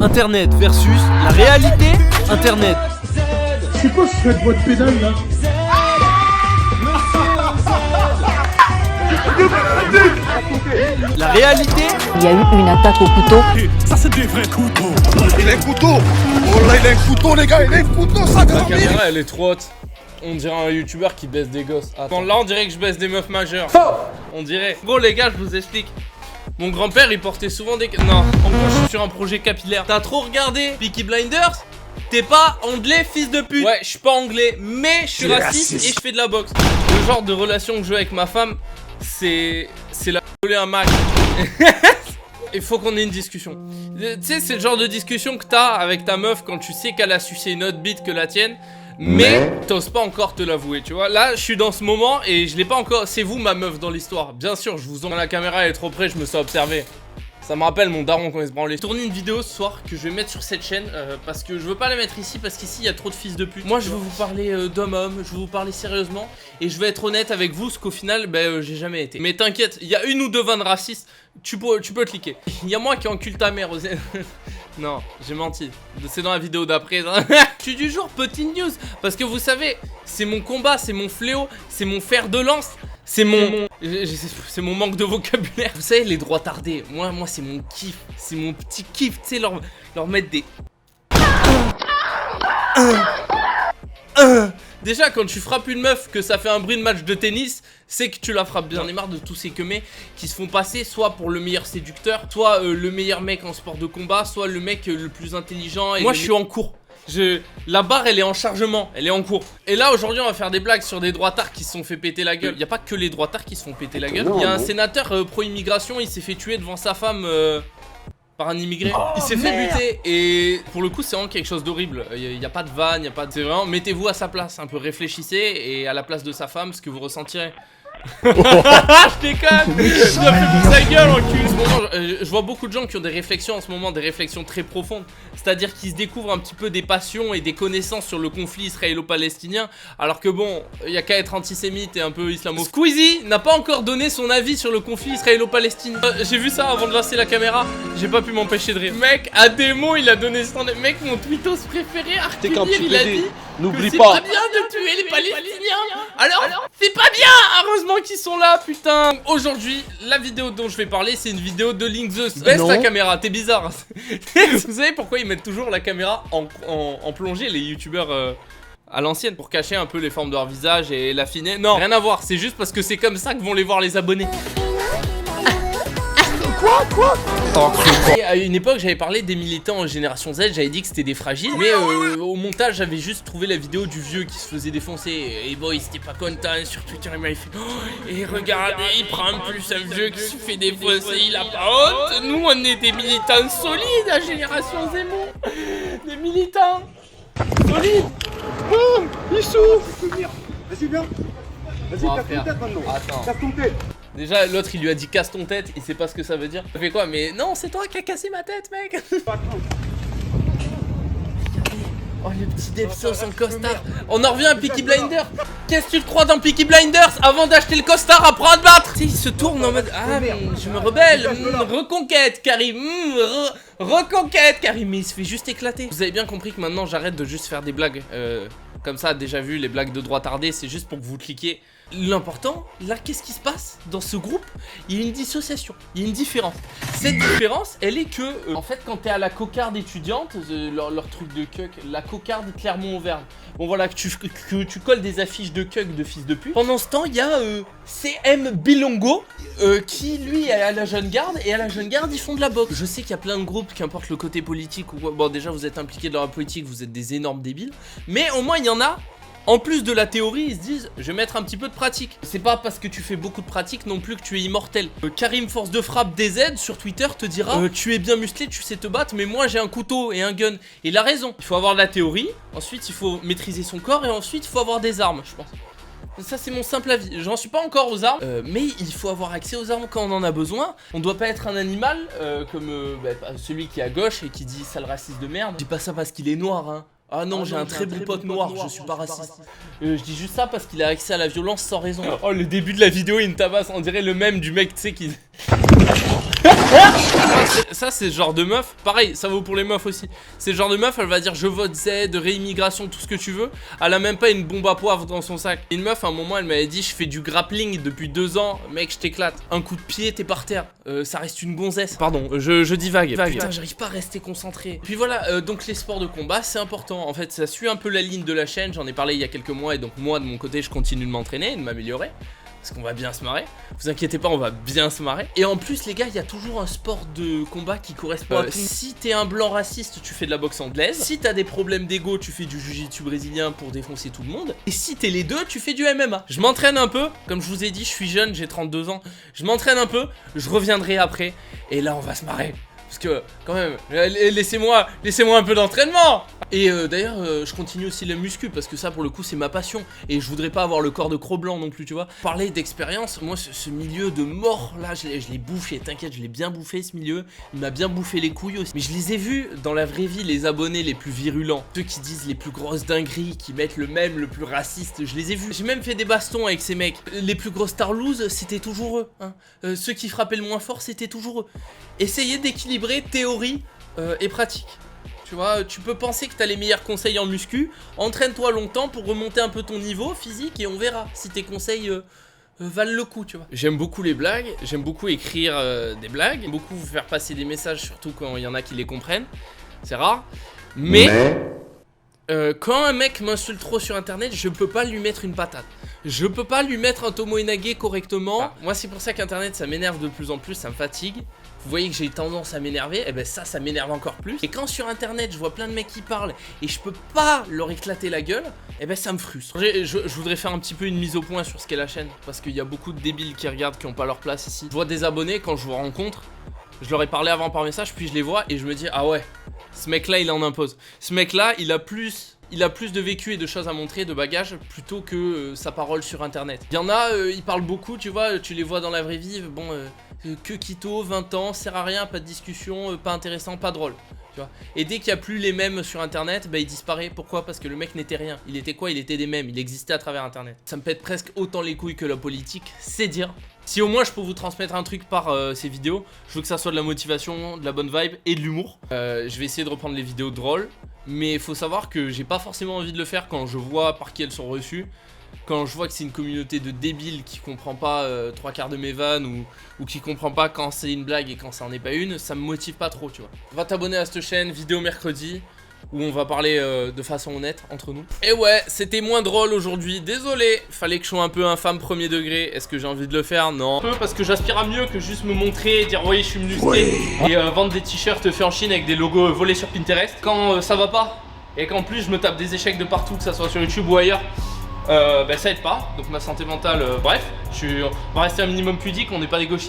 Internet versus la réalité Internet. C'est quoi cette boîte pédale là? La réalité. Il y a eu une attaque au couteau. Ça c'est des vrais couteaux. Il a un couteau. Oh là il a un couteau les gars, il a un couteau ça. La caméra elle est trop haute. On dirait un youtubeur qui baisse des gosses. Attends, là on dirait que je baisse des meufs majeures. On dirait. Bon les gars, je vous explique. Mon grand-père il portait souvent des... Non, en gros je suis sur un projet capillaire. T'as trop regardé Peaky Blinders? T'es pas anglais, fils de pute. Ouais, je suis pas anglais, mais je suis raciste et je fais de la boxe. Le genre de relation que je veux avec ma femme, c'est la voler un Mac. Il faut qu'on ait une discussion. Tu sais, c'est le genre de discussion que t'as avec ta meuf quand tu sais qu'elle a sucé une autre bite que la tienne, mais t'oses pas encore te l'avouer, tu vois. Là, je suis dans ce moment et je l'ai pas encore. C'est vous ma meuf dans l'histoire. Bien sûr, je vous en... La caméra elle est trop près, je me sens observé. Ça me rappelle mon daron quand il se branlait. Tourner une vidéo ce soir que je vais mettre sur cette chaîne parce que je veux pas la mettre ici parce qu'ici il y a trop de fils de pute. Moi je veux vous parler d'homme-homme, je veux vous parler sérieusement et je vais être honnête avec vous, ce qu'au final j'ai jamais été. Mais t'inquiète, il y a une ou deux vannes racistes, tu peux cliquer. Il y a moi qui encule ta mère aussi. Non, j'ai menti. C'est dans la vidéo d'après. Je suis du jour, petite news. Parce que vous savez, c'est mon combat, c'est mon fléau, c'est mon fer de lance. C'est mon manque de vocabulaire. Vous savez, les droits tardés, moi c'est mon kiff. C'est mon petit kiff, tu sais, leur mettre des... Déjà, quand tu frappes une meuf, que ça fait un bruit de match de tennis, c'est que tu la frappes bien. J'en ai marre de tous ces queumés qui se font passer soit pour le meilleur séducteur, soit le meilleur mec en sport de combat, soit le mec le plus intelligent. Et moi, je suis en cours. La barre elle est en chargement, elle est en cours. Et là aujourd'hui on va faire des blagues sur des droitards qui se sont fait péter la gueule. Il n'y a pas que les droitards qui se font péter la gueule. Il y a un sénateur pro-immigration, il s'est fait tuer devant sa femme par un immigré. Il s'est fait buter et pour le coup c'est vraiment quelque chose d'horrible. Il n'y a pas de vanne, il n'y a pas de... C'est vraiment, mettez-vous à sa place, un peu réfléchissez et à la place de sa femme ce que vous ressentirez. Je déconne. Je dois faire pour sa gueule en cul. Je vois beaucoup de gens qui ont des réflexions en ce moment, des réflexions très profondes. C'est-à-dire qu'ils se découvrent un petit peu des passions et des connaissances sur le conflit israélo-palestinien. Alors que bon, il y a qu'à être antisémite et un peu islamophobe. Squeezie n'a pas encore donné son avis sur le conflit israélo-palestinien. J'ai vu ça avant de lancer la caméra, j'ai pas pu m'empêcher de rire. Mec, à démo, il a donné son... Mec, mon tweetos préféré, Arthur, il a dit... N'oublie pas. C'est pas bien de tuer les Palestiniens. Alors c'est pas bien. Heureusement qu'ils sont là, putain. Aujourd'hui, la vidéo dont je vais parler, c'est une vidéo de Link Zeus. Baisse ta caméra, t'es bizarre. Vous savez pourquoi ils mettent toujours la caméra en plongée, les youtubeurs à l'ancienne, pour cacher un peu les formes de leur visage et l'affiner? Non, rien à voir. C'est juste parce que c'est comme ça que vont les voir les abonnés. Quoi Et à une époque j'avais parlé des militants en génération Z, j'avais dit que c'était des fragiles. Mais au montage j'avais juste trouvé la vidéo du vieux qui se faisait défoncer. Et bon il s'était pas content sur Twitter, il m'avait fait oh, et regardez il prend en plus un vieux qui se fait défoncer, il a pas honte. Nous on est des militants solides à génération Zemmour. Des militants solides. Oh, il souffre. Vas-y viens. Vas-y casse ton tête maintenant. Attends. Casse ton tête. Déjà l'autre il lui a dit casse ton tête, il sait pas ce que ça veut dire. Ça fait quoi? Mais non c'est toi qui as cassé ma tête mec. Oh le petit Depsos en costard. On en revient à Peaky Blinders. Qu'est-ce que tu te crois dans Peaky Blinders? Avant d'acheter le costard, apprends à te battre. Tu sais il se tourne en mode ah je me rebelle. Reconquête Karim. Reconquête Karim. Mais il se fait juste éclater. Vous avez bien compris que maintenant j'arrête de juste faire des blagues comme ça, déjà vu les blagues de droit tardé, c'est juste pour que vous cliquiez. L'important, là, qu'est-ce qui se passe dans ce groupe? Il y a une dissociation, il y a une différence. Cette différence, elle est que, en fait, quand t'es à la cocarde étudiante, leur truc de cuck, la cocarde Clermont-Auvergne, bon voilà, que tu colles des affiches de cuck de fils de pute. Pendant ce temps, il y a CM Bilongo, qui lui est à la jeune garde, et à la jeune garde, ils font de la boxe. Je sais qu'il y a plein de groupes, qu'importe le côté politique ou quoi. Bon, déjà, vous êtes impliqués dans la politique, vous êtes des énormes débiles, mais au moins, il y en a. En plus de la théorie, ils se disent, je vais mettre un petit peu de pratique. C'est pas parce que tu fais beaucoup de pratique non plus que tu es immortel. Karim Force de Frappe DZ sur Twitter te dira, tu es bien musclé, tu sais te battre, mais moi j'ai un couteau et un gun. Et il a raison. Il faut avoir de la théorie, ensuite il faut maîtriser son corps et ensuite il faut avoir des armes, je pense. Ça c'est mon simple avis, j'en suis pas encore aux armes, mais il faut avoir accès aux armes quand on en a besoin. On doit pas être un animal, comme celui qui est à gauche et qui dit sale raciste de merde. Je dis pas ça parce qu'il est noir hein. Ah non, j'ai un très bon pote noir, je suis pas raciste. Je dis juste ça parce qu'il a accès à la violence sans raison. Oh, le début de la vidéo, il me tabasse, on dirait le même du mec, tu sais, qui... Ça c'est ce genre de meuf, pareil, ça vaut pour les meufs aussi. C'est le genre de meuf, elle va dire je vote Z, réimmigration, tout ce que tu veux. Elle a même pas une bombe à poivre dans son sac. Une meuf à un moment elle m'avait dit je fais du grappling depuis 2 ans, mec je t'éclate. Un coup de pied t'es par terre, ça reste une gonzesse. Pardon, je divague. Putain j'arrive pas à rester concentré. Puis voilà, donc les sports de combat c'est important. En fait ça suit un peu la ligne de la chaîne, j'en ai parlé il y a quelques mois. Et donc moi de mon côté je continue de m'entraîner et de m'améliorer. Parce qu'on va bien se marrer, vous inquiétez pas, on va bien se marrer. Et en plus les gars, il y a toujours un sport de combat qui correspond à tout. Si t'es un blanc raciste, tu fais de la boxe anglaise. Si t'as des problèmes d'ego, tu fais du jiu-jitsu brésilien pour défoncer tout le monde. Et si t'es les deux, tu fais du MMA. Je m'entraîne un peu, comme je vous ai dit, je suis jeune, j'ai 32 ans. Je m'entraîne un peu, je reviendrai après. Et là on va se marrer. Parce que quand même, laissez-moi un peu d'entraînement. Et d'ailleurs je continue aussi la muscu parce que ça pour le coup c'est ma passion. Et je voudrais pas avoir le corps de Cro-Blanc non plus, tu vois. Parler d'expérience, moi ce milieu de mort là je l'ai bouffé, t'inquiète, je l'ai bien bouffé ce milieu. Il m'a bien bouffé les couilles aussi. Mais je les ai vus dans la vraie vie, les abonnés les plus virulents, ceux qui disent les plus grosses dingueries, qui mettent le plus raciste, je les ai vus. J'ai même fait des bastons avec ces mecs. Les plus grosses starloos c'était toujours eux hein. Ceux qui frappaient le moins fort c'était toujours eux. Essayez d'équilibrer théorie et pratique. Tu vois, tu peux penser que t'as les meilleurs conseils en muscu. Entraîne-toi longtemps pour remonter un peu ton niveau physique et on verra si tes conseils valent le coup, tu vois. J'aime beaucoup les blagues, j'aime beaucoup écrire des blagues, j'aime beaucoup vous faire passer des messages, surtout quand il y en a qui les comprennent. C'est rare. Mais quand un mec m'insulte trop sur internet, je peux pas lui mettre une patate. Je peux pas lui mettre un Tomo Inage correctement. Moi c'est pour ça qu'internet ça m'énerve de plus en plus, ça me fatigue. Vous voyez que j'ai tendance à m'énerver, et ben ça m'énerve encore plus. Et quand sur internet je vois plein de mecs qui parlent et je peux pas leur éclater la gueule, et ben ça me frustre. Je voudrais faire un petit peu une mise au point sur ce qu'est la chaîne, parce qu'il y a beaucoup de débiles qui regardent qui ont pas leur place ici. Je vois des abonnés quand je vous rencontre, je leur ai parlé avant par message, puis je les vois et je me dis ah ouais, ce mec là il en impose. Ce mec là il a plus de vécu et de choses à montrer, de bagages, plutôt que sa parole sur internet. Il y en a, ils parlent beaucoup, tu vois, tu les vois dans la vraie vie, bon, que Quito, 20 ans, sert à rien, pas de discussion, pas intéressant, pas drôle. Tu vois. Et dès qu'il n'y a plus les mèmes sur internet, bah il disparaît. Pourquoi? Parce que le mec n'était rien. Il était quoi? Il était des mèmes, il existait à travers internet. Ça me pète presque autant les couilles que la politique, c'est dire. Si au moins je peux vous transmettre un truc par ces vidéos, je veux que ça soit de la motivation, de la bonne vibe et de l'humour. Je vais essayer de reprendre les vidéos drôles, mais il faut savoir que j'ai pas forcément envie de le faire quand je vois par qui elles sont reçues. Quand je vois que c'est une communauté de débiles qui comprend pas 3/4 de mes vannes ou qui comprend pas quand c'est une blague et quand ça en est pas une, ça me motive pas trop, tu vois. Va t'abonner à cette chaîne, vidéo mercredi, où on va parler de façon honnête entre nous. Et ouais, c'était moins drôle aujourd'hui, désolé. Fallait que je sois un peu infâme premier degré. Est-ce que j'ai envie de le faire? Non. Un peu parce que j'aspire à mieux que juste me montrer et dire oui je suis musclé et vendre des t-shirts faits en Chine avec des logos volés sur Pinterest. Quand ça va pas et qu'en plus je me tape des échecs de partout, que ça soit sur YouTube ou ailleurs, bah ça aide pas. Donc ma santé mentale, bref, on va rester un minimum pudique, on n'est pas des gauchistes.